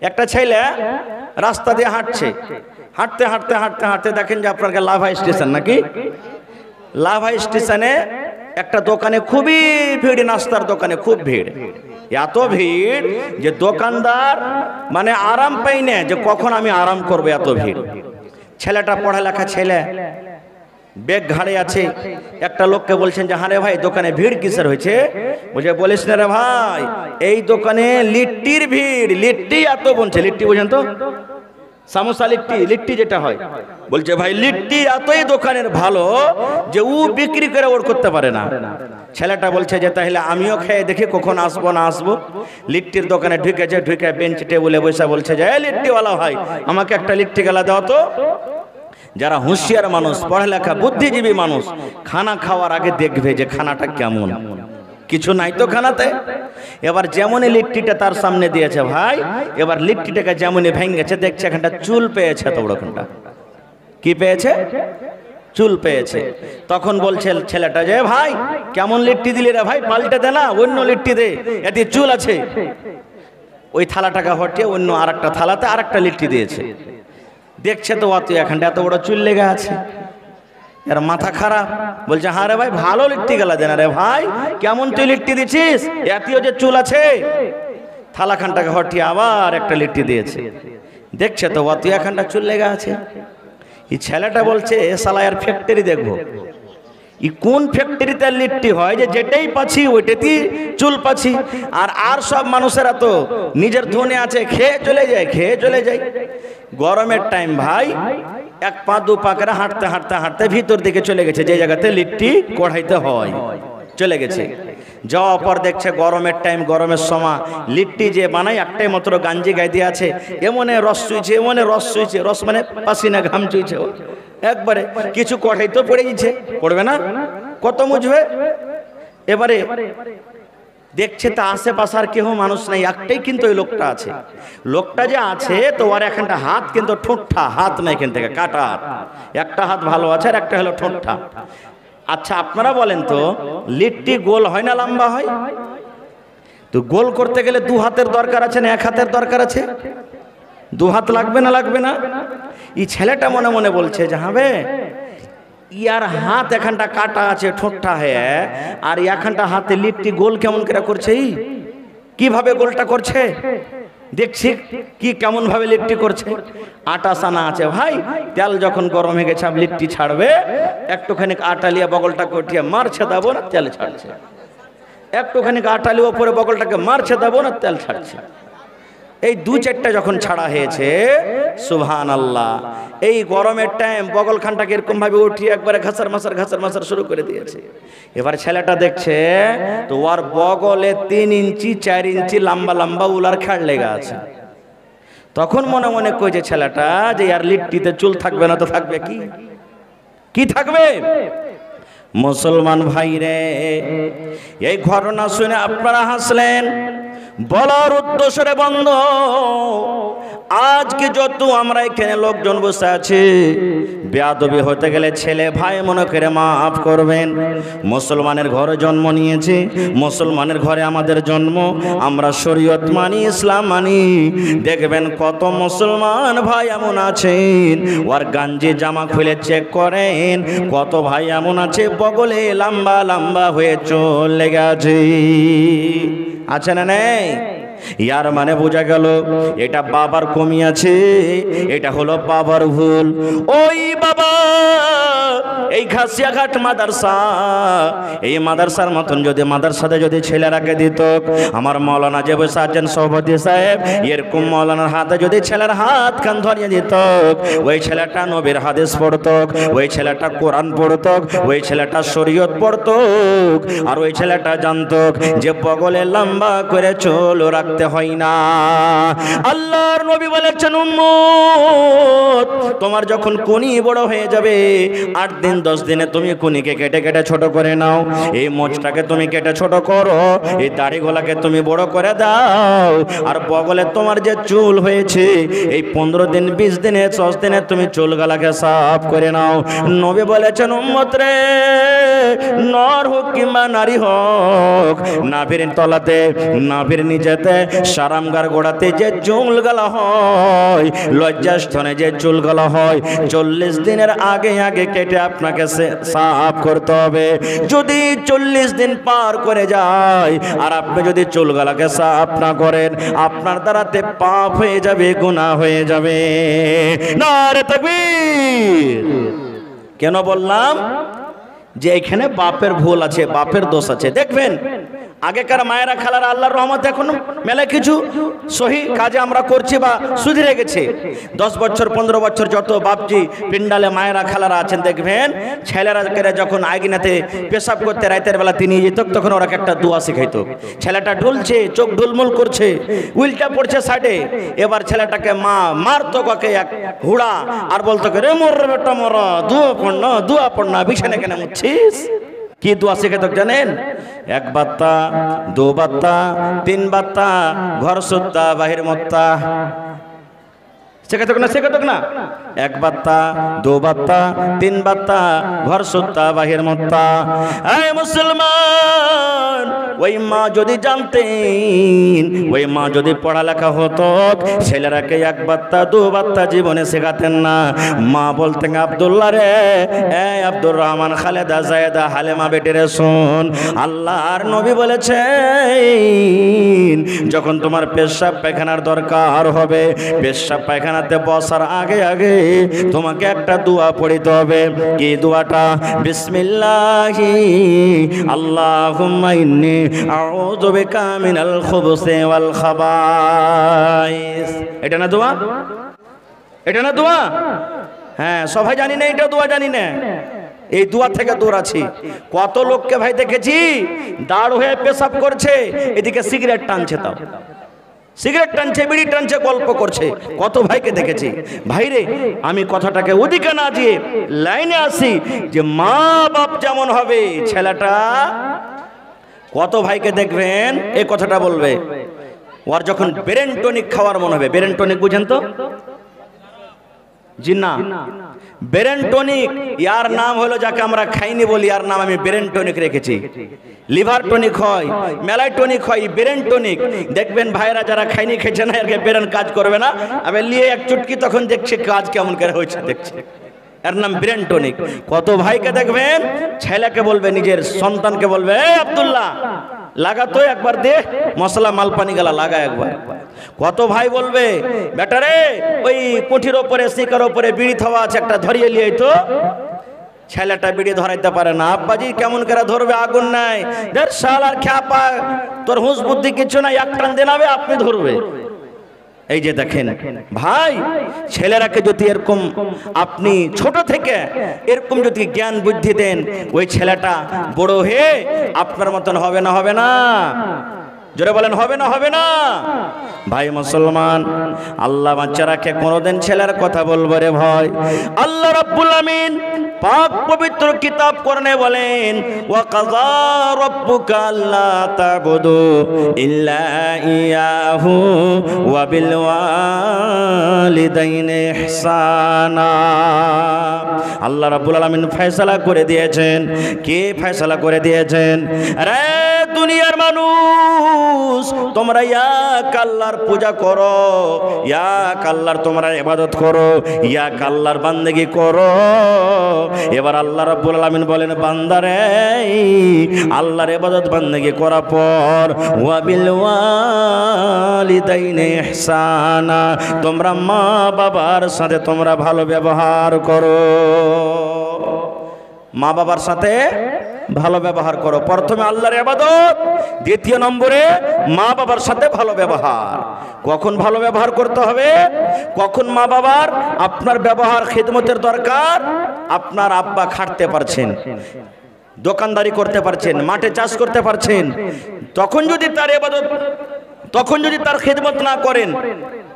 একটা ছেলে রাস্তা দিয়ে হাঁটছে, হাঁটতে হাঁটতে হাঁটতে হাঁটতে দেখেন যে আপনার লাভা স্টেশন, নাকি লাভা স্টেশনে একটা দোকানে খুবই ভিড়, নাস্তার দোকানে খুব ভিড়, এত ভিড় যে দোকানদার মানে আরাম পাই না যে কখন আমি আরাম করবো, এত ভিড়। ছেলেটা পড়ালেখা ছেলে, ব্যাগ ঘাড়ে আছে। একটা লোককে বলছেন যে হ্যাঁ রে ভাই দোকানে ভিড় কিসের হয়েছে? বলছে বলিস না রে ভাই, এই দোকানে লিট্টির ভিড়, লিট্টি এত বলছে। লিট্টি বোঝেন তো, সামোসা লিট্টি, লিট্টি যেটা হয়। বলছে ভাই লিট্টি এতই দোকানের ভালো যে ও বিক্রি করে ওর করতে পারে না। ছেলেটা বলছে যে তাহলে আমিও খেয়ে দেখি কখন আসবো না আসবো। লিট্টির দোকানে ঢুকেছে, ঢুকে বেঞ্চ টেবিলে বসে বলছে যে লিট্টিওয়ালা ভাই আমাকে একটা লিট্টি গেলা দাও তো। যারা হুঁশিয়ার মানুষ, পড়ালেখা বুদ্ধিজীবী মানুষ, খানা খাওয়ার আগে দেখবে যে খানাটা কেমন, কিছু নাই তো খানাতে। এবার যেমনই লিট্টিটা তার সামনে দিয়েছে ভাই, এবার লিট্টিটাকে যেমনই ভেঙেছে, দেখছে এখানটা চুল পেয়েছে, তো ওখানটা কি পেয়েছে? চুল পেয়েছে। তখন বলছে ছেলেটা যে ভাই কেমন লিট্টি দিলি রে ভাই, পাল্টে দে না, অন্য লিট্টি দে, এতে চুল আছে। ওই থালাটাকে হটিয়ে অন্য আর একটা থালাতে আর একটা লিট্টি দিয়েছে। দেখছে তো অত এখানটা এত বড় চুল লেগে আছে, এর মাথা খারাপ। বলছে হ্যাঁ রে ভাই ভালো লিট্টি গেলা দেনা রে ভাই, কেমন তুই লিট্টি দিছিস, এতিও যে চুল আছে। থালাখানটাকে হটিয়ে আবার একটা লিট্টি দিয়েছে। দেখছে তো অত এখানটা চুল লেগে আছে। এই ছেলেটা বলছে এ শালা এর ফ্যাক্টরি দেখবো, ই কোন ফ্যাক্টরিতে লিট্টি হয় যে যেটাই পাচ্ছি ওইটাতেই চুল পাচ্ছি। আর সব মানুষেরা তো নিজের ধনে আছে, খেয়ে চলে যায়, খেয়ে চলে যায়। গরমের টাইম ভাই এক পা দু পা করে হাঁটতে হাঁটতে হাঁটতে ভিতর দিকে চলে গেছে, যে জায়গাতে লিট্টি কড়াইতে হয়, চলে গেছে। যাওয়ার পর দেখছে গরমের টাইম, গরমের সময় লিট্টি যে বানায় একটাই মাত্র গাঞ্জি গায়ে দিয়ে আছে, এমনে রস চুইছে, এমনে রস চুইছে, রস মানে পাসিনা ঘাম চুইছে একবারে। কিছু কড়াই তো পড়ে গেছে, পড়বে না, কত মুছবে। এবারে দেখছে তা আশেপাশে আর কেউ মানুষ নাই, একটাই কিন্তু ওই লোকটা আছে। লোকটা যে আছে তো ওর এখানটা হাত কিন্তু ঠোঁটটা, হাত নাই এখান থেকে কাটা হাত, একটা হাত ভালো আছে আর একটা হলো ঠোঁটটা। আচ্ছা আপনারা বলেন তো লিট্টি গোল হয় না লম্বা হয়? তো গোল করতে গেলে দু হাতের দরকার আছে না এক হাতের দরকার আছে? দু হাত লাগবে না লাগবে না? এই ছেলেটা মনে মনে বলছে যে হবে ইয়ার হাত এখানটা কাটা আছে, ঠোঁটটা হ্যাঁ, আর এখানটা হাতে লিট্টি গোল কেমন করে করছে, কিভাবে গোলটা করছে দেখছি কি কেমন ভাবে লিট্টি করছে। আটা সানা আছে ভাই, তেল যখন গরম হয়ে গেছে লিট্টি ছাড়বে, একটুখানি আটা লিয়ে বগলটা কটিয়ে মারছে দেবো না, তেল ছাড়ছে। একটুখানি আটা লিয়ে ওপরে বগলটাকে মারছে দেবো না, তেল ছাড়ছে। এই দু চারটা যখন ছাড়া হয়েছে, সুবহানাল্লাহ, এই গরমের টাইম বগলখানটাকে এরকম ভাবে উঠিয়ে একবারে ঘাসার মাসার শুরু করে দিয়েছে। এবার ছেলেটা দেখছে তো ওর বগলে 3 ইঞ্চি 4 ইঞ্চি লম্বা লম্বা উলার খেড় লেগে আছে। তখন মনে মনে কইছে ছেলেটা যে আর লিট্টিতে চুল থাকবে না তো থাকবে কি থাকবে? মুসলমান ভাই রে, এই ঘটনা শুনে আপনারা হাসলেন, বলার উদ্দেশ্যে বন্ধ। আজকে যত আমরা এখানে লোকজন বসে আছি, বেয়াদবি হতে গেলে ছেলে ভাই মনে করে মাফ করবেন। মুসলমানের ঘরে জন্ম নিয়েছি, মুসলমানের ঘরে আমাদের জন্ম, আমরা শরীয়ত মানি, ইসলাম মানি। দেখবেন কত মুসলমান ভাই এমন আছেন ওর গাঞ্জি জামা খুলে চেক করেন, কত ভাই এমন আছে বগলে লম্বা লম্বা হয়ে চলে গেছে, আছে না নেই? ইয়ার মানে বোঝা গেল এটা বাবার কমি আছে, এটা হলো বাবার ভুল। ওই বাবা এই ঘাসিয়াঘাট মাদ্রাসা, এই মাদ্রাসার মতন যদি মাদ্রাসাতে যদি ছেলেরাকে দিত, আমার মৌলানা যে বসে আছেন সভাপতি সাহেব, এরকম মৌলানার হাতে যদি ছেলের হাত কান ধরিয়ে দিত, ওই ছেলেটা নবীর হাদিস পড়ত, ওই ছেলেটা কোরআন পড়ত, ওই ছেলেটা শরীয়ত পড়ত, আর ওই ছেলেটা জানত যে বগলে লম্বা করে চুল রাখতে হয় না। আল্লাহর নবী বলেছেন উম্মত তোমার যখন কোনি বড় হয়ে যাবে, 8 দিন দিন 10 দিনে তুমি কুনিকে কেটে কেটে ছোট করে নাও, এই মোচটাকে তুমি কেটে ছোট করো, এই দাড়িগুলাকে তুমি বড় করে দাও, আর বগলে তোমার যে চুল হয়েছে এই 15 দিন 20 দিনে 10 দিনে তুমি চুলগুলাকে সাফ করে নাও। নবী বলেছেন উম্মত রে, নর হোক কিংবা নারী হোক, নাভির তলাতে নাভির নিচেতে সারামগার গোড়াতে যে চুলগুলা হয়, লজ্জাস্থানে যে চুলগুলা হয়, 40 দিনের আগে আগে কেটে আপনাকে সাফ করতে হবে। যদি 40 দিন পার করে যায় আর আপনি যদি চুলগুলাকে সাফ না করেন, আপনার দ্বারাতে পাপ হয়ে যাবে, গুনাহ হয়ে যাবে। নারে তাকবীর। কেন বললাম যে এখানে বাপের ভুল আছে, বাপের দোষ আছে। দেখবেন আগেকার মায়েরা খালারা আল্লাহর রহমতে এখন মেলা কিছু সহি কাজে আমরা করছি বা সুধরে গেছে। 10 বছর 15 বছর যত বাপজি পিন্ডালে মায়েরা খালারা আছেন, দেখবেন ছেলেরা যখন আইগিনাতে পেশাব করতে রাতের বেলা তিনি যেত, তখন ওরা একটা দোয়া শিখাইতো। ছেলেটা ঢুলছে, চোখ ঢুলমুল করছে, উল্টা পড়ছে সাইডে, এবার ছেলেটাকে মা মারতো কাকে এক হুড়া আর বলতো রে মোর বেটা মোরা দুয়া পড় না বিছানে কেন মুচ্ছিস। কি দোয়া শিখাতো জানেন? 1 বাত্তা 2 বাত্তা 3 বাত্তা ঘর সুত্তা বাহির মত্তা। শেখাতো না? শেখাতো না? 1 বাত্তা 2 বাত্তা 3 বাত্তা ঘর সুত্তা বাহির মত্তা। এই মুসলমান, ওই মা যদি জানতেন, ওই মা যদি পড়ালেখা হতো, ছেলেরাকে 1 বাত্তা 2 বাত্তা জীবনে শেখাতেন না। মা বলতেন আব্দুল্লাহ রে, এই আব্দুর রহমান, খালেদা, জায়েদা, হালেমা বেটিরে শোন, আল্লাহর নবী বলেছেন যখন তোমার পেশাব পায়খানার দরকার হবে, পেশাব পায়খানাতে বসার আগে আগে তোমাকে একটা দোয়া পড়িতে হবে। কি দোয়াটা? বিসমিল্লাহি আল্লাহুম্মা ইন্নী আউযু বিকা মিনাল খুবুসি ওয়াল খাবাইস। এটা না দোয়া? এটা না দোয়া? হ্যাঁ, সবাই জানি না এটা দোয়া, জানি না। এই দোয়া থেকে দূর আছি। কত লোককে ভাই দেখেছি দাঁড় হয়ে পেশাব করছে, এদিকে সিগারেট টানছে, তাও সিগারেট টানছে, বিড়ি টানছে, গল্প করছে। কত ভাইকে দেখেছি। ভাইরে, আমি কথাটাকে ওদিকে না দিয়ে লাইনে আসি যে মা বাপ যেমন হবে ছেলেটা, কত ভাইকে দেখবেন এই কথাটা বলবে, ওর যখন ব্রেন টনিক খাওয়ার মনে হবে। ব্রেন টনিক বুঝেন তো? জি না, ব্রেন টনিক ইয়ার নাম হলো, যাকে আমরা খাইনি বলি, ইয়ার নাম আমি ব্রেন টনিক রেখেছি। লিভার টনিক হয়, মেলাই টনিক হয়, ব্রেন টনিক। দেখবেন ভাইরা যারা খাইনি খেয়েছে না, এর ব্রেন কাজ করবে না, আবার নিয়ে এক চুটকি তখন দেখছে কাজ কেমন করে হয়েছে, দেখছে, এর নাম ব্রেন টনিক। কত ভাইকে দেখবেন ছেলেকে বলবে, নিজের সন্তানকে বলবে, এই আব্দুল্লাহ লাগাতো একবার দে মশলা মালপানি গেলা লাগা একবার। কত ভাই বলবে, বেটারে ওই কুঠির ওপরে শিকার ওপরে বিড়ি থাওয়া আছে, একটা ধরিয়ে লিয়ে তো। ছেলেটা বিড়ি ধরাইতে পারে না, আব্বাজি কেমন করে ধরবে, আগুন নাই, দেড় সাল আর খ্যাপা, তোর হুঁশ বুদ্ধি কিছু নাই, এক টান দেনাবে আপনি ধরবে। এই যে দেখেন ভাই, ছেলেরাকে যদি এরকম আপনি ছোট থেকে এরকম যদি জ্ঞান বুদ্ধি দেন, ওই ছেলেটা বড় হয়ে আপনার মতন হবে না? হবে না? জোরে বলেন, হবে না? হবে না? ভাই মুসলমান, আল্লাহ বাচ্চারাকে কোনোদিন ছেলের কথা বলবো রে ভয়। আল্লাহ রাব্বুল আমিন পাক পবিত্র কিতাব কোরআনে বলেন, ওয়া কাযা রাব্বুকা আল্লা তা'বুদু ইল্লা ইয়াহু ওয়া বিল ওয়ালিদাইনি ইহসানা। আল্লাহ রাব্বুল আলামিন ফয়সালা করে দিয়েছেন। কে ফয়সালা করে দিয়েছেন? আরে দুনিয়ার মানুষ, তোমরা এক আল্লাহর পূজা করো, এক আল্লাহর তোমরা ইবাদত করো, এক আল্লাহর বান্দেগি করো। এবার আল্লাহ রাব্বুল আলামিন বলেন, বান্দারে আল্লাহর ইবাদত বান্দেগি করার পর ওয়া বিল ওয়ালিদাইনি ইহসানা, তোমরা মা বাবার সাথে তোমরা ভালো ব্যবহার করো। মা বাবার সাথে ভালো ব্যবহার করো। প্রথমে আল্লাহর ইবাদত, দ্বিতীয় নম্বরে মা বাবার সাথে ভালো ব্যবহার। কখন ভালো ব্যবহার করতে হবে? কখন মা বাবার আপনার ব্যবহার খিদমতের দরকার? আপনার আব্বা খাটতে পারছেন, দোকানদারি করতে পারছেন, মাঠে চাষ করতে পারছেন, তখন যদি তার ইবাদত তখন যদি তার খেদমত না করেন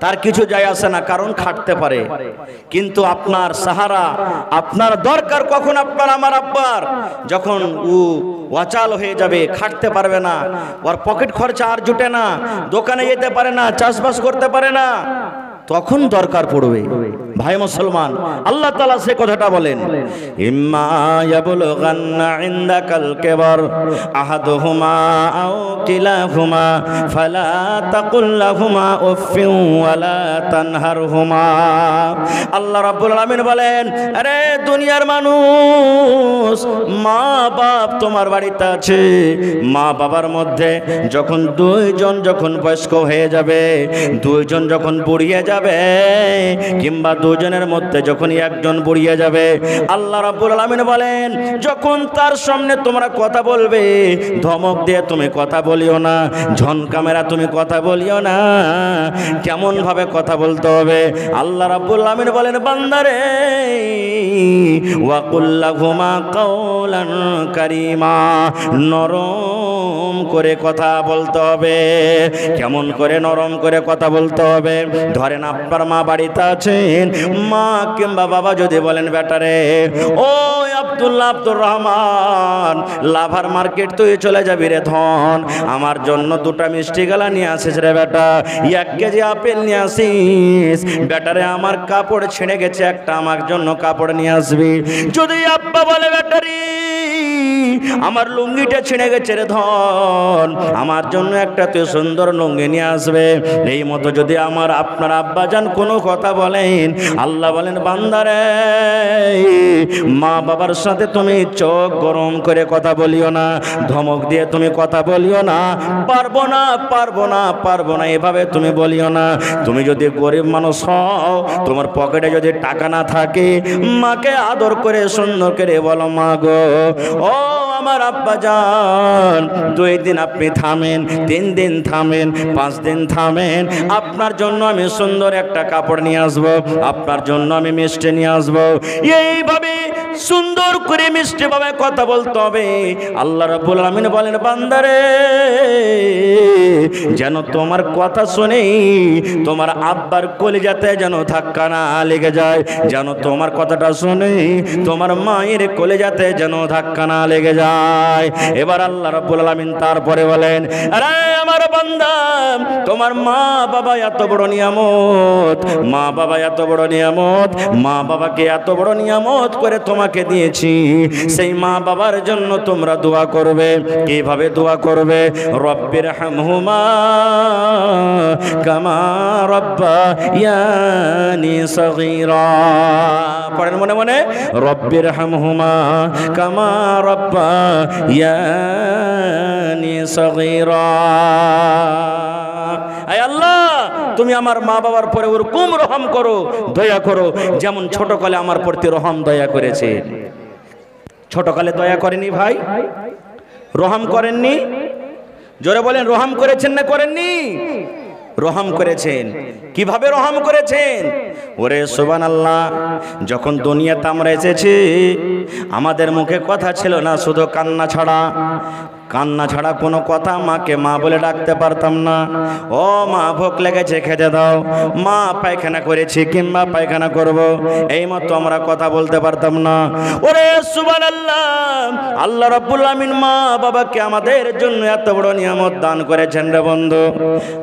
তার কিছু যায় আসে না, কারণ খাটতে পারে। কিন্তু আপনার সাহারা, আপনার দরকার কখন আপনার আমার আব্বার, যখন ও ওয়াচাল হয়ে যাবে, খাটতে পারবে না, ওর পকেট খরচা আর জুটে না, দোকানে যেতে পারে না, চাষবাস করতে পারে না, তখন দরকার পড়বে। ভাই মুসলমান, আল্লাহ তাআলা সে কথাটা বলেন, ইম্মা ইয়াবলুগান্না ইনদাকাল কিবার আহাদুহুমা আও কিলাহুমা ফালা তাকুল লাহুমা উফফিন ওয়ালা তানহারহুমা। আল্লাহ রাব্বুল আলামিন বলেন, আরে দুনিয়ার মানুষ, মা বাপ তোমার বাড়িতে আছে, মা বাবার মধ্যে যখন দুইজন যখন বয়স্ক হয়ে যাবে, দুইজন যখন বুড়িয়ে যাবে, কিংবা দুজনের মধ্যে যখন একজন বুড়িয়ে যাবে, আল্লাহ রাব্বুল আলামিন বলেন, যখন তার সামনে তোমরা কথা বলবে, ধমক দিয়ে তুমি কথা বলিও না, ঝনকামেরা তুমি কথা বলিও না। কেমন ভাবে কথা বলতে হবে? আল্লাহ রাব্বুল আলামিন বলেন, বান্দারে ওয়া কুল লাহুমা কাওলান কারীমা, নরম করে কথা বলতে হবে। কেমন করে নরম করে কথা বলতে হবে? ধরেন আপনার মা বাড়িতে আছেন, মা কিংবা বাবা যদি বলেন, বেটারে ও আব্দুল্লাহ, আব্দুর রহমান, লাভার মার্কেট তুই চলে যাবি রে ধন, আমার জন্য দুটা মিষ্টি গলা নিয়ে আসিস রে বেটা, 1 কেজি আপেল নিয়ে আসিস, বেটারে আমার কাপড় ছিঁড়ে গেছে, একটা আমার জন্য কাপড় নিয়ে আসবি। যদি আব্বা বলে, বেটারি আমার লুঙ্গিটা ছিঁড়ে গেছে রে ধন, আমার জন্য একটা তুই সুন্দর লুঙ্গি নিয়ে আসবে, এই মতো যদি আমার আপনার আব্বাজান কোনো কথা বলেন, আল্লাহ বলেন, বান্দারে মা বাবার সাথে তুমি চোখ গরম করে কথা বলিও না, ধমক দিয়ে তুমি কথা বলিও না, পারবো না পারবো না পারবো না এভাবে তুমি বলিও না। তুমি যদি গরিব মানুষ হও, তোমার পকেটে যদি টাকা না থাকে, মাকে আদর করে সুন্দর করে বলো, মা গো, ও আমার আব্বাজান, 2 দিন আপনি থামেন, 3 দিন থামেন, 5 দিন থামেন, আপনার জন্য আমি সুন্দর একটা কাপড় নিয়ে আসবো, আপনার জন্য আমি মিষ্টি নিয়ে আসবো। এইভাবে সুন্দর করে মিষ্টি ভাবে কথা বলতে হবে। আল্লাহ রাব্বুল আলামিন বলেন, বান্দারে যেন তোমার কথা শুনে তোমার আব্বার কলিজাতে যেন ধাক্কা না লেগে যায়, যেন তোমার কথাটা শুনে তোমার মায়ের কলিজাতে যেন ধাক্কা না লেগে যায়। এবার আল্লাহ রাব্বুল আলামিন তারপরে বলেন, আরে আমার বান্দা, তোমার মা বাবা এত বড় নিয়ামত, মা বাবা এত বড় নিয়ামত, মা বাবাকে এত বড় নিয়ামত করে তোমাকে দিয়েছি, সেই মা বাবার জন্য তোমরা দোয়া করবে। কিভাবে দোয়া করবে? রব্বির হামহুমা কামা রাব্বায়ানি সগীরা। পড়েন মনে মনে, রব্বির হামহুমা কামা রাব্বায়ানি সগীরা। আয় আল্লাহ, তুমি আমার মা বাবার পরে ওরকম রহম করো, দয়া করো, যেমন ছোটকালে আমার প্রতি রহম দয়া করেছে। ছোটকালে দয়া করেনি ভাই? রহম করেননি? জোরে বলেন, রহম করেছেন না করেননি? রহম করেছেন। কিভাবে রহম করেছেন? ওরে সুবহানাল্লাহ, যখন দুনিয়াতে আমরা এসেছি, আমাদের মুখে কথা ছিল না, শুধু কান্না ছাড়া, কান্না ছাড়া কোনো কথা মাকে মা বলে ডাকতে পারতাম না। ও মা, ভোক লেগেছে খেতে দাও, মা পায়খানা করেছি কিংবা পায়খানা করব, এই মতো আমরা কথা বলতে পারতাম না। ওরে সুবহানাল্লাহ, আল্লাহ রাব্বুল আমিন মা বাবাকে আমাদের জন্য এত বড় নিয়ামত দান করেছেন রে বন্ধু।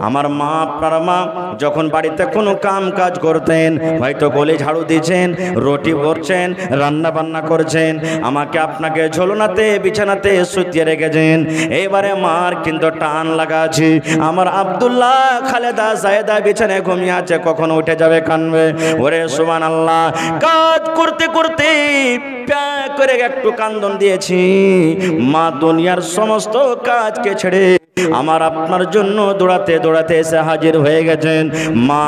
আমার মা, আপনার মা যখন বাড়িতে কোনো কাম কাজ করতেন, হয়তো গলি ঝাড়ু দিয়েছেন, রুটি করছেন, রান্না বান্না করছেন, আমাকে আপনাকে ঝোলনাতে বিছানাতে শুতিয়ে রেখেছেন। এবারে মার কিন্তু টান লাগা আছে, আমার আব্দুল্লাহ খালেদা জায়েদা বিছানায় ঘুমিয়ে আছে, কখন উঠে যাবে, কানবে। ওরে সুবহানাল্লাহ, কাজ করতে করতে প্যা করে একটু কান্দন দিয়েছি, মা দুনিয়ার সমস্ত কাজকে ছেড়ে আমার আপনার জন্য দৌড়াতে দৌড়াতে এসে হাজির হয়ে গেছেন। মা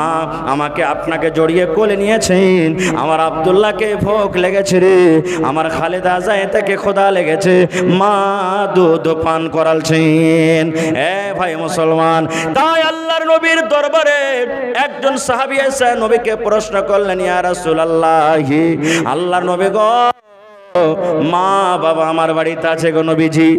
আমাকে আপনাকে জড়িয়ে কোলে নিয়েছেন, আমার আব্দুল্লাহকে ভোগ লেগেছে রে, আমার খালেদা জায়েদাকে ক্ষুধা লেগেছে, মা দুধ পান করালছেন। এ ভাই মুসলমান, তাই আল্লাহর নবীর দরবারে একজন সাহাবী এসে নবীকে প্রশ্ন করলেন, ইয়া রাসূলুল্লাহ, আল্লাহর নবী গো, মা বাবা আমার বাড়িতে আছে গো নবীজি,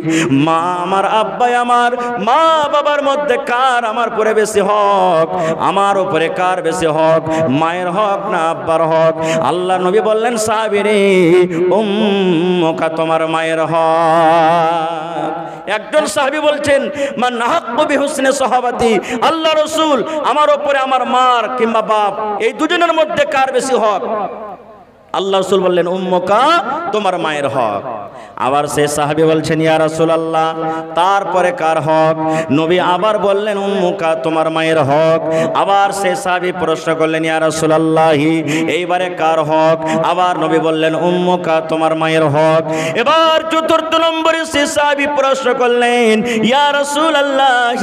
মা আমার আব্বাই আমার, মা বাবার মধ্যে কার আমার উপরে বেশি হক, আমার উপরে কার বেশি হক, মায়ের হক না আব্বার হক? আল্লাহ নবী বললেন সাহাবীরে উম্মুকা তোমার মায়ের হক। একজন সাহাবী বলছেন মান হাক্কু বিহুসনি সাহাবাতি, আল্লাহ রাসূল আমার উপরে আমার মার কিংবা বাপ এই দুজনের মধ্যে কার বেশি হক? আল্লাহ রাসূল বললেন উম্মুকা তোমার মায়ের হক। আবার সে সাহাবী বলছেন ইয়া রাসূলুল্লাহ তারপরে কার হক? নবী আবার বললেন উম্মুকা তোমার মায়ের হক। আবার সে সাহাবী প্রশ্ন করলেন ইয়া রাসূলুল্লাহ এইবারে কার হক? আবার নবী বললেন উম্মুকা তোমার মায়ের হক। এবার চতুর্থ নম্বরে সে সাহাবী প্রশ্ন করলেন ইয়া রাসূলুল্লাহ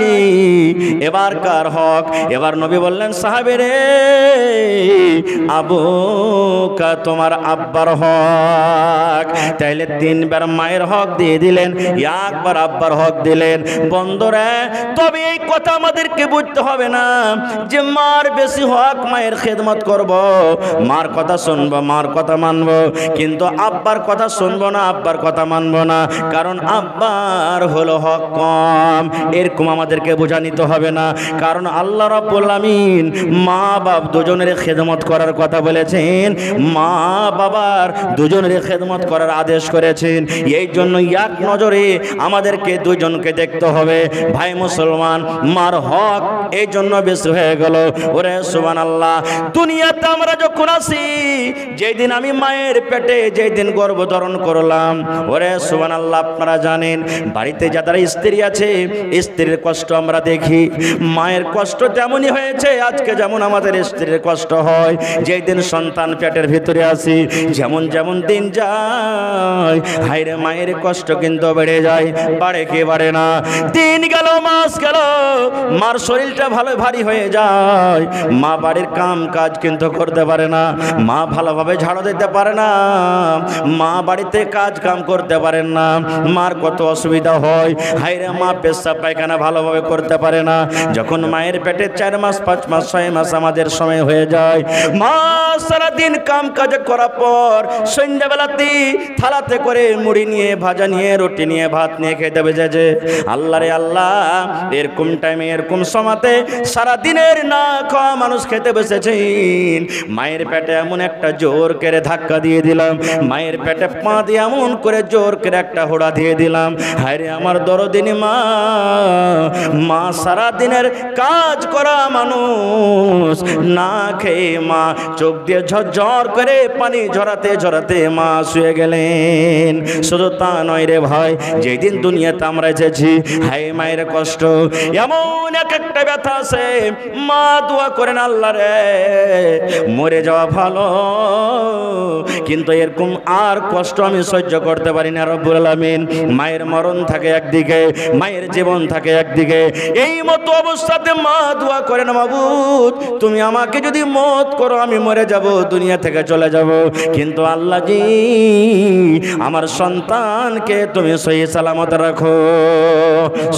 এবার কার হক? এবার নবী বললেন সাহাবী রে আবুকা তোমার আব্বার হক। তাইলে তিনবার মায়ের হক দিয়ে দিলেন, একবার আব্বার হক দিলেন। বন্ধুরা তবে এই কথা আমাদেরকে বুঝতে হবে না যে মার বেশি হক, মায়ের খেদমত করব, মার কথা শুনবো, মার কথা মানবো, কিন্তু আব্বার কথা শুনবো না, আব্বার কথা মানবো না, কারণ আব্বার হলো হক কম। এরকম আমাদেরকে বোঝা নিতে হবে না, কারণ আল্লাহ রাব্বুল আমিন মা বাপ দুজনের খেদমত করার কথা বলেছেন, মা বাবার দুজনের খেদমত করার আদেশ করেছেন। এই জন্য এক নজরে আমাদেরকে দুজনকে দেখতে হবে। ভাই মুসলমান মার হক এই জন্য বেশি হয়ে গেল। ওরে সুবহানাল্লাহ, দুনিয়াতে আমরা যখন আসি, যেই দিন আমি মায়ের পেটে যেই দিন গর্ভধারণ করলাম, ওরে সুবহানাল্লাহ আপনারা জানেন বাড়িতে যারা স্ত্রী আছে স্ত্রীর কষ্ট আমরা দেখি, মায়ের কষ্ট তেমনই হয়েছে আজকে যেমন আমাদের স্ত্রীর কষ্ট হয় যেই দিন সন্তান পেটের ভিতরে আসি, যেমন যেমন দিন যায় হায়রে মায়ের কষ্ট কিন্তু বেড়ে যায়, বাড়ে কি বাড়ে না। দিন গেল মাস গেল মার শরীরটা ভালো ভারী হয়ে যায়, মা বাড়ির কাম কাজ কিন্তু করতে পারে না, মা ভালোভাবে ঝাড়ু দিতে পারে না, মা বাড়িতে কাজ কাম করতে পারেন না, মার কত অসুবিধা হয়। হায়রে মা পেশাব পায়খানা ভালোভাবে করতে পারে না। যখন মায়ের পেটে 4 মাস 5 মাস 6 মাস আমাদের সময় হয়ে যায়, মা সারাদিন কাম কাজ করার পর সন্ধ্যাবেলাতে থালাতে করে মুড়ি নিয়ে, ভাজা নিয়ে, রুটি নিয়ে, ভাত নিয়ে খেতে বেজে যে আল্লাহ রে আল্লাহ, এরকম টাইমে এরকম সময়তে সারাদিনের না খাওয়া মানুষ খেতে বসেছেন, মায়ের পেটে এমন একটা জোর করে ধাক্কা দিয়ে দিলাম, মায়ের পেটে পা দিয়ে এমন করে জোর করে একটা হোড়া দিয়ে দিলাম। হায়রে আমার দরদিনী মা, মা সারাদিনের কাজ করা মানুষ না খেয়ে মা চোখ দিয়ে ঝরঝর করে পানি ঝরাতে ঝরাতে মা শুয়ে গেলেন। শুধু তা নয় রে ভাই, যেদিন দুনিয়াতে আমরা এসেছি হায় মায়ের কষ্ট এমন এক একটা ব্যথা আছে, মা দোয়া করেন আল্লাহ রে মরে যাওয়া ভালো, কিন্তু এরকম আর কষ্ট আমি সহ্য করতে পারি না রব্বুল আলামিন। মায়ের মরণ থাকে একদিকে, মায়ের জীবন থাকে একদিকে, এই মতো অবস্থাতে মা দোয়া করেন মাবুদ তুমি আমাকে যদি মত করো আমি মরে যাব, দুনিয়া থেকে চলে যাব, কিন্তু আল্লাহ জি আমার সন্তানকে তুমি সহি সালামত রাখো।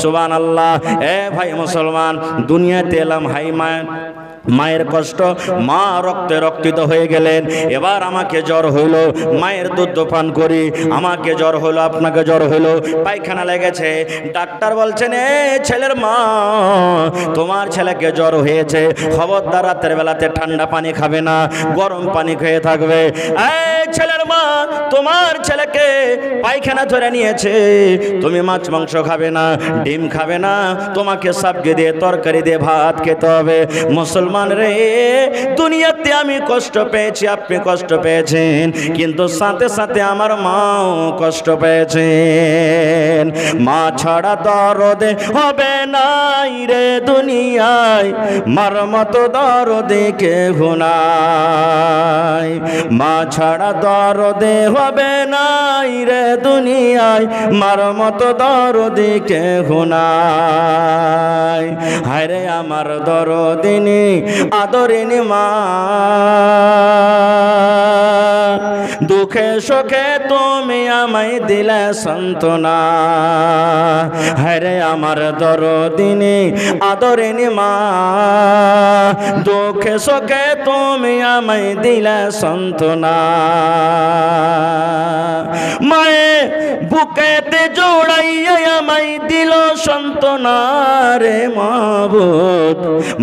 সুবহানাল্লাহ। এ ভাই মুসলমান, দুনিয়াতে এলাম হাই মায়ের কষ্ট, মা রক্তে রক্তিত হয়ে গেলেন। এবার আমাকে জ্বর হইল, মায়ের দুধ পান করি, আমাকে জ্বর হলো, আপনাকে জ্বর হলো, পায়খানা লেগেছে, ডাক্তার বলছেন এ ছেলের মা তোমার ছেলেকে জ্বর হয়েছে, খবরদার রাতের বেলাতে ঠান্ডা পানি খাবে না, গরম পানি খেয়ে থাকবে। এই ছেলের মা তোমার ছেলেকে পায়খানা ধরে নিয়েছে, তুমি মাছ মাংস খাবে না, ডিম খাবে না, তোমাকে সবজি দিয়ে তরকারি দিয়ে ভাত খেতে হবে। মুসলমান রে, দুনিয়াতে আমি কষ্ট পেয়েছি, আপনি কষ্ট পেয়েছেন, কিন্তু সাথে সাথে আমার মাও কষ্ট পেয়েছেন। মা ছাড়া দরদে হবে নাই রে দুনিয়ায়, মার মতো দরদে কেহ নাই, মা ছাড়া দরদে হবে নাই রে দুনিয়ায়, মার মতো দরদে কেহ নাই। হায়রে আমার দরদিনী আদরিনী মা, দুঃখে সুখে তুমি আমায় দিলে সান্ত্বনা। হরে আমার দরদিনী আদরিনী মা, দুঃখে সুখে তুমি আমায় দিলে সান্ত্বনা। মায়ে বুকেতে জোড়াইয়া আমায় দিল সান্ত্বনা রে মাবুদ,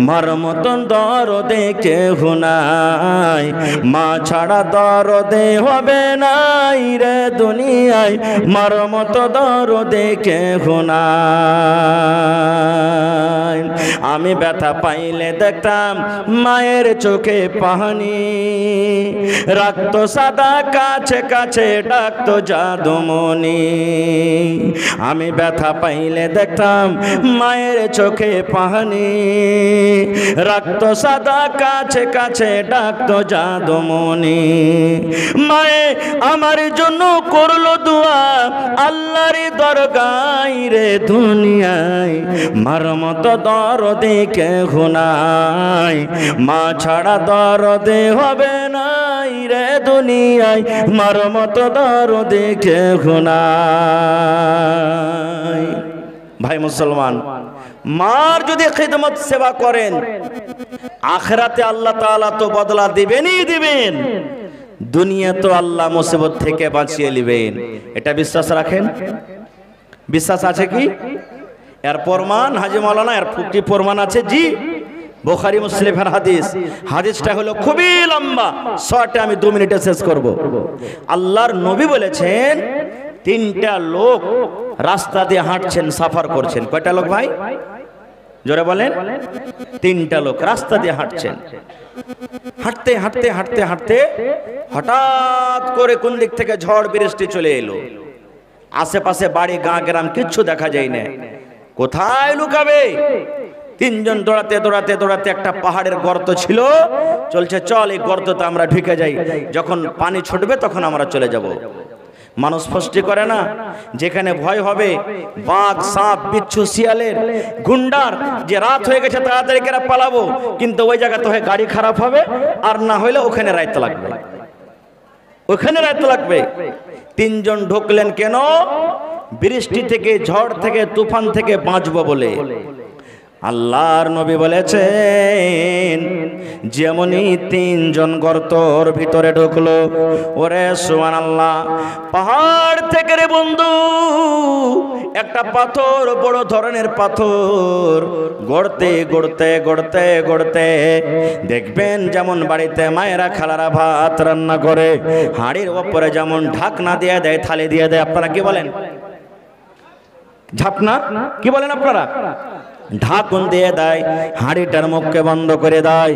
মার মতন দরদে কেহ নাই, মা ছাড়া দরদে হবে নাই রে দুনিয়ায়, মার মতো দরদে কেহ নাই। আমি ব্যথা পাইলে দেখতাম মায়ের চোখে পানি, রাখতো সাদা কাছে কাছে ডাকতো জাদুমণি। আমি ব্যথা পাইলে দেখতাম মায়ের চোখে পানি, রাখতো সাদা কাছে কাছে ডাকতো জাদুমণি। মায়ে আমার জন্য করলো দোয়া আল্লাহর দরগায় রে দুনিয়ায়, মার মতো দরদে কেহ নাই, মা ছাড়া দরদে হবে নাই রে দুনিয়ায়, মার মতো দরদে কেহ নাই। ভাই মুসলমান, মার যদি খিদমত সেবা করেন আখিরাতে আল্লাহ তাআলা তো বদলা দিবেনই দিবেন, দুনিয়া তো আল্লাহ মুসিবত থেকে বাঁচিয়ে নেবেন। এটা বিশ্বাস রাখেন? বিশ্বাস আছে কি? এর প্রমাণ হাজী মাওলানা, এর কি প্রমাণ আছে? জি, বুখারী মুসলিমের হাদিস। হাদিসটা হলো খুবই লম্বা, শর্টে আমি 2 মিনিটে শেষ করব। আল্লাহর নবী বলেছেন, 3টা লোক রাস্তা দিয়ে হাঁটছেন, সাফার করছেন। কয়টা লোক ভাই? জোরে বলেন। 3টা লোক রাস্তা দিয়ে হাঁটছেন। হাঁটতে হাঁটতে হাঁটতে হাঁটতে হঠাৎ করে কোন দিক থেকে ঝড় বৃষ্টি চলে এলো। আশেপাশে বাড়ি, গাঁ গ্রাম কিচ্ছু দেখা যায় না। কোথায় লুকাবে? 3 জন দৌড়াতে দৌড়াতে দৌড়াতে একটা পাহাড়ের গর্ত ছিল, চলছে চল এই গর্ততে আমরা ঢুকে যাই, যখন পানি ছুটবে তখন আমরা চলে যাব। মানুষ ফষ্টি করে না, যেখানে ভয় হবে বাঘ, সাপ, বিচ্ছু, শিয়ালের, গুন্ডার, যে রাত হয়ে গেছে তাড়াতাড়ি করে পালাবো, কিন্তু ওই জায়গাতে হয় গাড়ি খারাপ হবে, আর না হইলে ওখানে রাইতে লাগবে, ওখানে রাইতে লাগবে। 3 জন ঢুকলেন কেন? বৃষ্টি থেকে, ঝড় থেকে, তুফান থেকে বাঁচবো বলে। আল্লাহর নবী বলেছেন, যেমনই 3 জন গর্তর ভিতরে ঢুকলো, ওরে সুবহানাল্লাহ, পাহাড় থেকে রে বন্ধু একটা পাথর, বড় ধরনের পাথর গড়তে গড়তে গড়তে গড়তে, দেখবেন যেমন বাড়িতে মায়েরা খালারা ভাত রান্না করে হাঁড়ির ওপরে যেমন ঢাকনা দিয়ে দেয়, থালি দিয়ে দেয়, আপনারা কি বলেন? ঝাপনা কি বলেন আপনারা? ঢাকন দিয়ে দেয়, হাঁড়িটার মুখকে বন্ধ করে দেয়।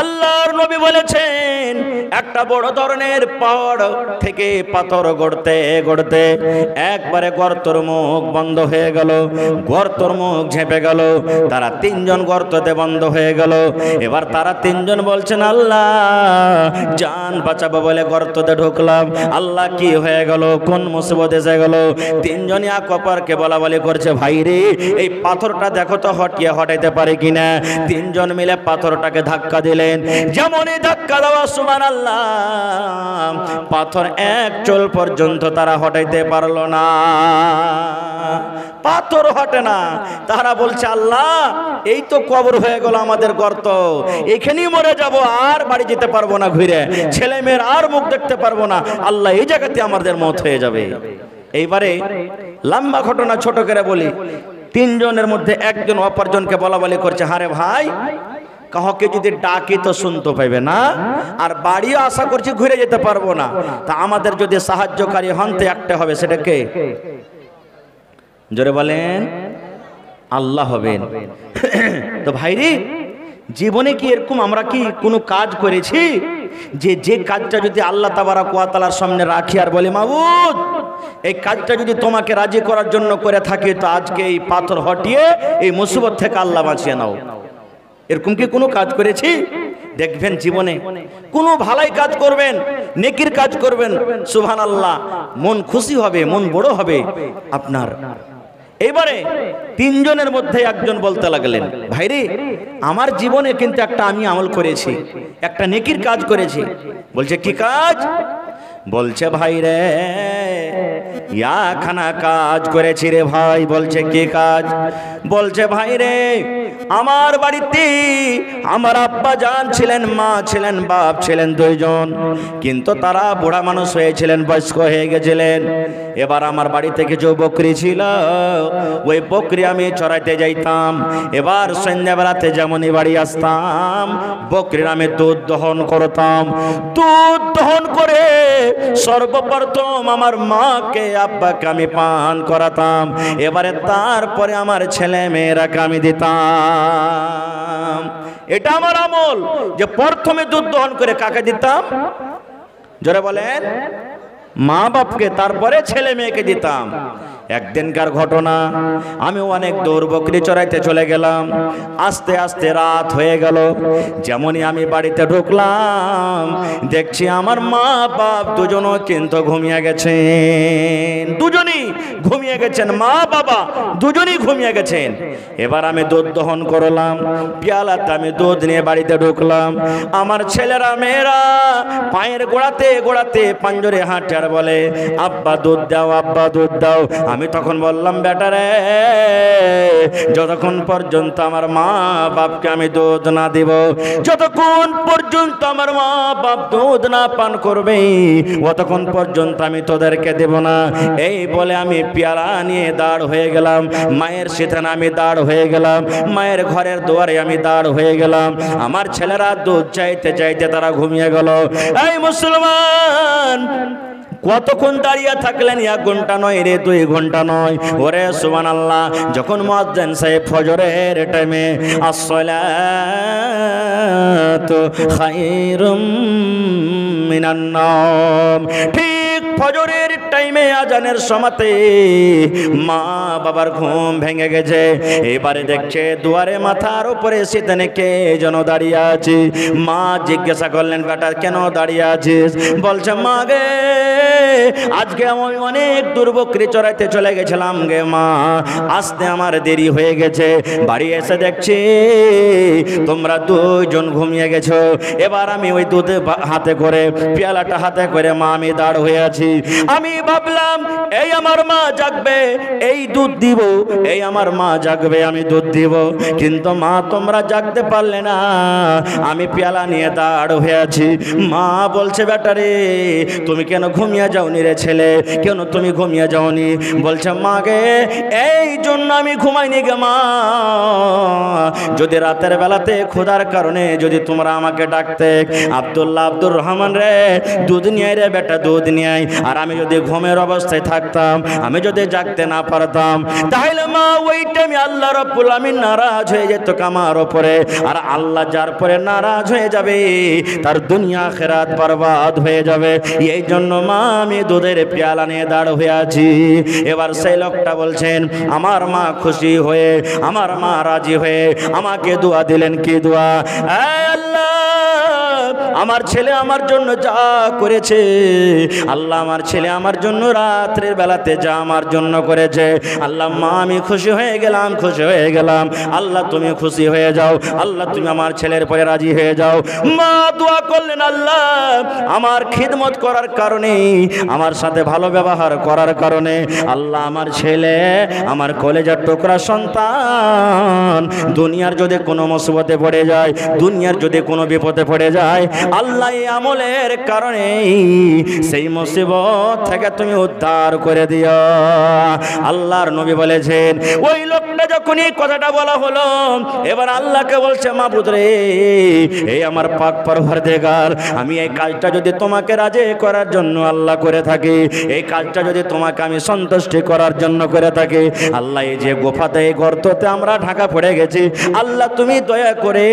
আল্লাহর নবী বলেছেন, একটা বড় ধরনের পাহাড় থেকে পাথর গড়তে গড়তে একবারে গর্তর মুখ বন্ধ হয়ে গেল, গর্তর মুখ ঝেঁপে গেল। তারা 3 জন গর্ততে বন্ধ হয়ে গেল। এবার তারা 3 জন বলছেন, আল্লাহ জান বাঁচাবো বলে গর্ততে ঢুকলাম, আল্লাহ কি হয়ে গেল, কোন মুসিবত এসে গেল? 3 জনই এক অপরকে বলা বলি করছে, ভাই রে এই পাথরটা দেখো তো হটিয়ে হটাইতে পারে কিনা। 3 জন মিলে পাথরটাকে ধাক্কা দিলেন। যেমনই ধাক্কা দেওয়া, সুবহানাল্লাহ, পাথর 1 চুল পর্যন্ত তারা হটাইতে পারলো না, পাথর হটে না। তারা বলছে, আল্লাহ এই তো কবর হয়ে গেল আমাদের গর্ত, এখানেই মরে যাব, আর বাড়ি যেতে পারবো না, ঘুরে ছেলে মেয়ের আর মুখ দেখতে পারবো না, আল্লাহ এই জায়গাতে আমাদের মত হয়ে যাবে। এইবারে লম্বা ঘটনা ছোট করে বলি, 3 জনের মধ্যে একজন অপরজনকে বলা বলি করছে, হারে ভাই কাহকে যদি ডাকি তো শুনতে পাইবে না, আর বাড়িও আশা করছি ঘুরে যেতে পারবো না, তা আমাদের যদি সাহায্যকারী হন তো একটা হবে, সেটা কে? জোরে বলেন। আল্লাহ হবেন। তো ভাইরে, জীবনে কি এরকম আমরা কি কোনো কাজ করেছি যে কাজটা যদি আল্লাহ তাবারক ওয়া তাআলার সামনে রাখি আর বলি, মাবুদ এই কাজটা যদি তোমাকে রাজি করার জন্য করে থাকি, তো আজকে এই পাথর হটিয়ে এই মুসিবত থেকে আল্লাহ বাঁচিয়ে নাও, এরকম কি কোনো কাজ করেছি? দেখবেন জীবনে কোনো ভালাই কাজ করবেন, নেকির কাজ করবেন, সুবহানাল্লাহ, মন খুশি হবে, মন বড় হবে আপনার। এবারে 3 জনের মধ্যে একজন বলতে লাগলেন, ভাইরে আমার জীবনে কিন্তু একটা আমি আমল করেছি, একটা নেকির কাজ করেছি। বলছে কি কাজ? বলছে ভাই রে খানা কাজ করেছি রে ভাই। বলছে কি কাজ? বলছে ভাই রে আমার বাড়িতে আমার আব্বা জান ছিলেন, মা ছিলেন, বাপ ছিলেন দুইজন, কিন্তু তারা বুড়া মানুষ হয়েছিলেন, বয়স্ক হয়ে গেছিলেন। এবার আমার বাড়িতে কিছু বকরি ছিল, ওই বকরি আমি চড়াইতে যাইতাম। এবার সন্ধ্যাবেলাতে যেমনই বাড়ি আসতাম বকরির আমি দুধ দহন করতাম। দুধ দহন করে সর্বপ্রথম আমার মাকে আব্বাকে আমি পান করাতাম, এবারে তারপরে আমার ছেলে মেয়েরাকে আমি দিতাম। এটা আমার আমল যে প্রথমে দুধ দহন করে কাকে দিতাম? জোরে বলেন। মা বাপকে, তারপরে ছেলে মেয়েকে দিতাম। একদিনকার ঘটনা, আমি অনেক দূর বকরি চড়াইতে চলে গেলাম। আস্তে আস্তে রাত হয়ে গেল। যেমনই আমি বাড়িতে ঢুকলাম দেখছি আমার মা বাপ দুজনও কিন্তু ঘুমিয়ে গেছেন। দুজনই ঘুমিয়ে গেছেন, মা বাবা দুজনই ঘুমিয়ে গেছেন। এবার আমি দুধ দহন করলাম, পেয়ালাতে আমি দুধ নিয়ে বাড়িতে ঢুকলাম। আমার ছেলেরা মেয়েরা পায়ের গোড়াতে গোড়াতে পাঞ্জরে হাঁটে আর বলে আব্বা দুধ দাও, আব্বা দুধ দাও। আমি তখন বললাম বেটা রে, যতক্ষণ পর্যন্ত আমার মা বাপকে আমি দুধ না দিব, যতক্ষণ পর্যন্ত আমার মা বাপ দুধ না পান করবে, অতক্ষণ পর্যন্ত আমি তোদেরকে দেব না। এই বলে আমি পেয়ালা নিয়ে দাঁড় হয়ে গেলাম। মায়ের সিথানে আমি দাঁড় হয়ে গেলাম, মায়ের ঘরের দুয়ারে আমি দাঁড় হয়ে গেলাম। আমার ছেলেরা দুধ চাইতে চাইতে তারা ঘুমিয়ে গেল। এই মুসলমান, কতক্ষণ দাঁড়িয়ে থাকলেন? 1 ঘন্টা নয় রে, 2 ঘন্টা নয়। ওরে সুবহানাল্লাহ, যখন মুয়াজ্জিন সাহেব ফজরের টাইমে আসসালাতু খায়রুম মিনান নাওম, ঠিক ফজরের টাইমে আজানের সময়তে মা বাবার ঘুম ভেঙে গেছে। এবারে দেখছে দুয়ারে মাথার উপরে সিতানে কে যেন দাঁড়িয়ে আছে। মা জিজ্ঞাসা করলেন বেটা কেন দাঁড়িয়ে আছিস? বলছে মা গে, আজকে আমি অনেক দূর বকরি চড়াইতে চলে গেছিলাম গে মা, আসতে আমার দেরি হয়ে গেছে। বাড়ি এসে দেখছি তোমরা দুজন ঘুমিয়ে গেছো। এবার আমি ওই দুধ হাতে করে, পেয়ালাটা হাতে করে মা আমি দাঁড় হয়ে আছি। আমি ভাবলাম এই আমার মা জাগবে, এই দুধ দিব, এই আমার মা জাগবে, আমি দুধ দিব। কিন্তু মা তোমরা জাগতে পারলে না, আমি পেয়ালা নিয়ে দাঁড় হয়ে আছি। মা বলছে বেটা রে, তুমি কেন ঘুমিয়ে যাওনি রে ছেলে, কেন তুমি ঘুমিয়ে যাওনি? বলছে মা গে, এই জন্য আমি ঘুমাইনি গে মা, যদি রাতের বেলাতে ক্ষুধার কারণে যদি তোমরা আমাকে ডাকতে আব্দুল্লাহ, আব্দুর রহমান রে দুধ নিয়ে রে বেটা দুধ নিয়ে, আর আমি যদি ঘুমের অবস্থায় থাকতাম, আমি যদি জাগতে না পারতাম, তাহলে মা ওই টাইমে আল্লাহ রাব্বুল আমিন নারাজ হয়ে যেত আমার উপরে। আর আল্লাহ যার পরে নারাজ হয়ে যাবে তার দুনিয়া আখিরাত বরবাদ হয়ে যাবে। এই জন্য মা আমি দুধের পেয়ালা নিয়ে দাঁড় হয়ে আছি। এবার সেই লোকটা বলছেন আমার মা খুশি হয়ে, আমার মা রাজি হয়ে আমাকে দোয়া দিলেন। কি দোয়া? আল্লাহ, আমার ছেলে আমার জন্য যা করেছে, আল্লাহ আমার ছেলে আমার জন্য রাত্রের বেলাতে যা আমার জন্য করেছে, আল্লাহ মা আমি খুশি হয়ে গেলাম, খুশি হয়ে গেলাম। আল্লাহ তুমি খুশি হয়ে যাও, আল্লাহ তুমি আমার ছেলের পরে রাজি হয়ে যাও। মা দোয়া করলেন আল্লাহ আমার খিদমত করার কারণে, আমার সাথে ভালো ব্যবহার করার কারণে আল্লাহ আমার ছেলে, আমার কলেজার টুকরা সন্তান দুনিয়ার যদি কোনো মুসিবতে পড়ে যায়, দুনিয়ার যদি কোনো বিপদে পড়ে যায়, আল্লাহ এই আমলের কারণে সেই মুসিবত থেকে তুমি উদ্ধার করে দিও। আল্লাহর নবী বলেছেন ওই লোকটা যখন এই কথাটা বলা হলো, এবার আল্লাহকে বলছে মাবুদ রে, এই আমার পাক পরওয়ারদিগার, আমি এই কাজটা যদি তোমাকে রাজি করার জন্য আল্লাহ করে থাকি, এই কাজটা যদি তোমাকে আমি সন্তুষ্টি করার জন্য করে থাকি, আল্লাহ এই যে গোফাতে, এই গর্ততে আমরা ঢাকা পড়ে গেছি, আল্লাহ তুমি দয়া করে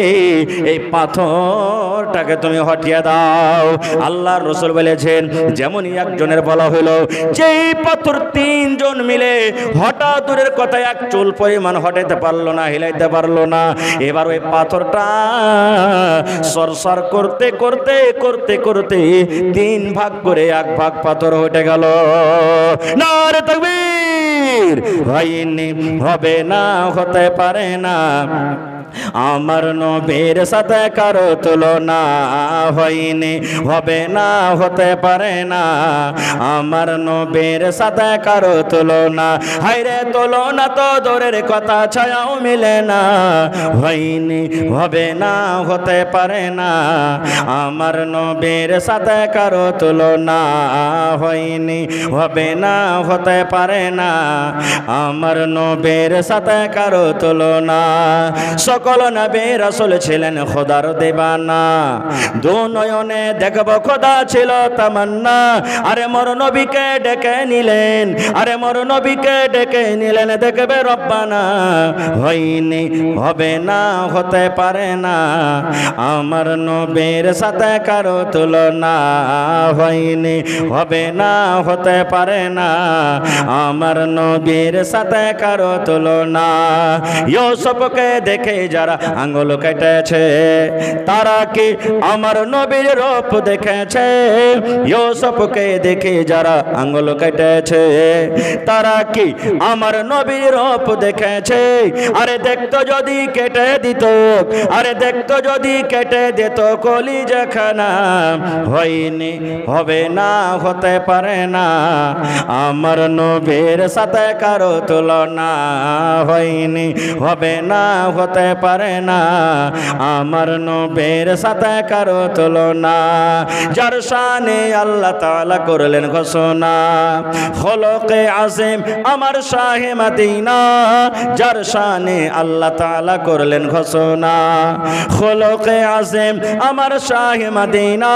এই পাথরটাকে তুমি হটিয়ে দাও। আল্লাহর রাসূল বলেছেন যেমনই একজনের বলা হলো, যেই পাথর 3 জন মিলে হঠাৎ দূরের কথা 1 চুল পরিমাণ হটাইতে পারলো না, হিলাইতে পারলো না। এবার ওই পাথরটা সরসর করতে করতে করতে করতে 3 ভাগ করে 1 ভাগ পাথর হয়ে গেল। নারে তাকবীর! হয়নি, হবে না, হতে পারে না, আমার নবীর সাথে কারো তুলনা হয়নি, হবে না, হতে পারে না। আমার নবীর সাথে কারো তুলনা, হায়রে তুলনা তো দূরের কথা, ছায়াও মিলে না। হয়নি, হবে না, হতে পারে না। আমার নবীর সাথে কারো তুলনা হয়নি, হবে না, হতে পারে না। আমার নবীর সাথে কারো তুলনা। সকল নবী রাসূল ছিলেন খোদার দিবানা, দু নয়নে দেখব খোদা ছিল তামান্না। আরে মোর নবীকে ডেকে নিলেন, আরে মোর নবীকে ডেকে নিলেন, দেখবে রব্বানা। হয়নি, হবে না, হতে পারে না। আমার নবীর সাথে কারো তুলনা হয়নি, হবে না, হতে পারে না। আমার নবীর সাথে কারো তুলনা। ইউসুফকে দেখে যারা আঙ্গুল কেটেছে, তারা কি আমার নবীর রূপ দেখেছে? ইউসুফকে দেখে যারা আঙ্গুল কেটেছে, তারা কি আমার নবীর রূপ দেখেছে? আরে দেখতো যদি কেটে দিত, আরে দেখতো যদি কেটে দিত কলিজাখানা। হয়নি, হবে না, হতে পারে না। আমার নবীর সাথে কারো তুলনা হয়নি, হবে না, হতে পারে না। আমার নবীর সাথে কারো তুলনা। যার শানে আল্লাহ তাআলা করলেন ঘোষণা, খলকে আযীম আমার শাহে মদিনা। যার শানে আল্লাহ তাআলা করলেন ঘোষণা, খলকে আযীম আমার শাহে মদিনা।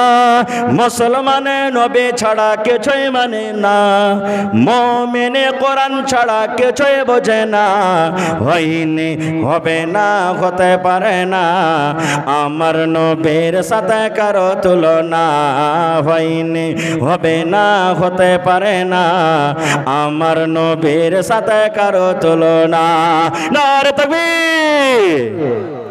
মুসলমানে নবী ছাড়া কিছুই মানে না, মুমিনে কোরআন ছাড়া কিছুই বোঝে না। হয়নি, হবে না, হতে পারে না। আমার নবীর সাথে কারো তুলনা হয়নি, হবে না, হতে পারে না। আমার নবীর সাথে কারো তুলনা। নারে তাকবীর।